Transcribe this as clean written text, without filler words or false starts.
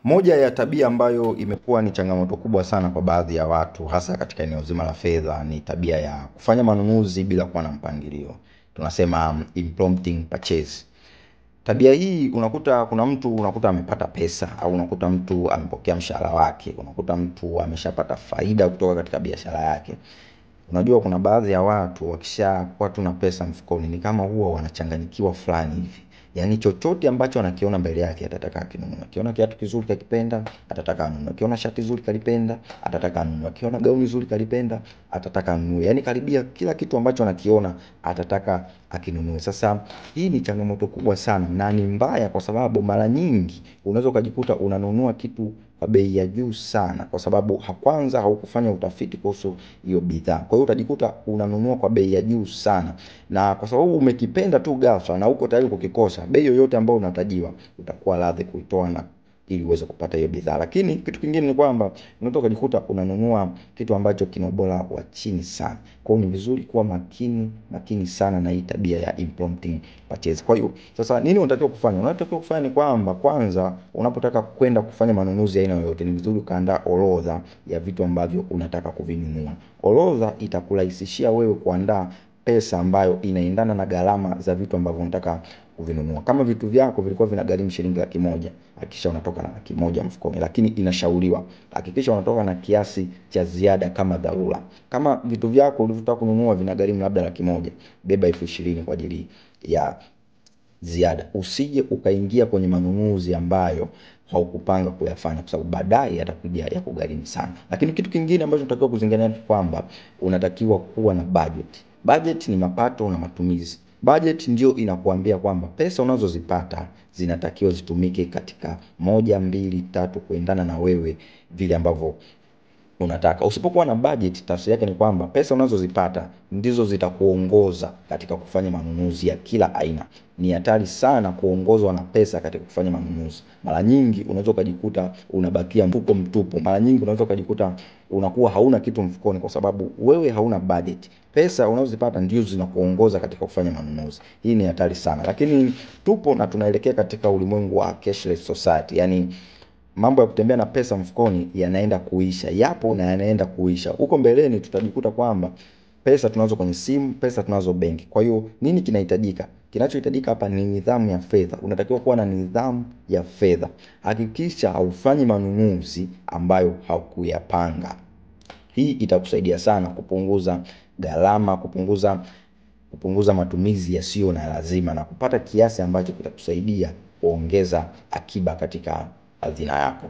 Moja ya tabia ambayo imekuwa ni changamoto kubwa sana kwa baadhi ya watu hasa katika eneo zima la fedha ni tabia ya kufanya manunuzi bila kuwa na mpangilio. Tunasema impromptu purchase. Tabia hii unakuta kuna mtu amepata pesa au unakuta mtu amepokea mshahara wake, unakuta mtu ameshapata faida kutoka katika biashara yake. Unajua kuna baadhi ya watu wakishakuwa tu na pesa mfukoni ni kama huwa wanachanganyikiwa fulani hivi. Yaani chochote ambacho anakiona mbele yake atataka akinunue. Akiona kiatu kizuri kakipenda, atataka anunue. Akiona shati zuri kalipenda, atataka anunue. Akiona gauni zuri kalipenda, atataka anunue. Yaani karibia kila kitu ambacho anakiona atataka akinunue. Sasa hii ni changamoto kubwa sana na ni mbaya kwa sababu mara nyingi unaweza ukajikuta unanunua kitu kwa bei ya juu sana kwa sababu kwanza haukufanya utafiti kuhusu hiyo bidhaa. Kwa hiyo utajikuta unanunua kwa bei ya juu sana. Na kwa sababu umekipenda tu ghafla na uko tayari kukikosa, bei yoyote ambayo unatajiwa utakuwa radhi kuitoa na ili uweze kupata hiyo bidhaa. Lakini kitu kingine ni kwamba unaweza kujikuta unanunua kitu ambacho kina ubora wa chini sana. Kwa hiyo ni vizuri kuwa makini sana na hii tabia ya impromptu purchase. Kwa hiyo sasa nini unatakiwa kufanya? Unatakiwa kufanya ni kwamba kwanza unapotaka kwenda kufanya manunuzi ya aina yoyote ni vizuri ukaandaa orodha ya vitu ambavyo unataka kuvinunua. Orodha itakurahisishia wewe kuandaa pesa ambayo inaendana na gharama za vitu ambavyo unataka kuvinunua. Kama vitu vyako vilikuwa vinagharimu shilingi 100,000, hakikisha unatoka na 100,000 mfukoni, lakini inashauriwa hakikisha unatoka na kiasi cha ziada kama dharura. Kama vitu vyako ulivyotaka kununua vinagharimu labda 100,000, beba 20,000 kwa ajili ya ziada. Usije ukaingia kwenye manunuzi ambayo haukupanga kuyafanya kwa sababu baadaye yatakuja ya kugharimu sana. Lakini kitu kingine ambacho unatakiwa kuzingatia ni kwamba unatakiwa kuwa na budget. Budget ni mapato na matumizi. Budget ndio inakuambia kwamba pesa unazozipata zinatakiwa zitumike katika 1, 2, 3 kuendana na wewe vile ambavyo unataka. Usipokuwa na budget tafsiri yake ni kwamba pesa unazozipata ndizo zitakuongoza katika kufanya manunuzi ya kila aina. Ni hatari sana kuongozwa na pesa katika kufanya manunuzi. Mara nyingi unaweza kujikuta unabakia mfuko mtupu. Mara nyingi unaweza kujikuta unakuwa hauna kitu mfukoni kwa sababu wewe hauna budget. Pesa unazozipata ndizo zinakuongoza katika kufanya manunuzi. Hii ni hatari sana. Lakini tupo na tunaelekea katika ulimwengu wa cashless society. Yaani mambo ya kutembea na pesa mfukoni yanaenda kuisha. Yapo na yanaenda kuisha. Huko mbeleni tutajikuta kwamba pesa tunazo kwenye simu, pesa tunazo benki. Kwa hiyo nini kinahitajika? Kinachohitajika hapa ni nidhamu ya fedha. Unatakiwa kuwa na nidhamu ya fedha. Hakikisha haufanyi manunuzi ambayo haukuyapanga. Hii itakusaidia sana kupunguza gharama, kupunguza matumizi yasiyo na lazima na kupata kiasi ambacho kitakusaidia kuongeza akiba katika hazina yako.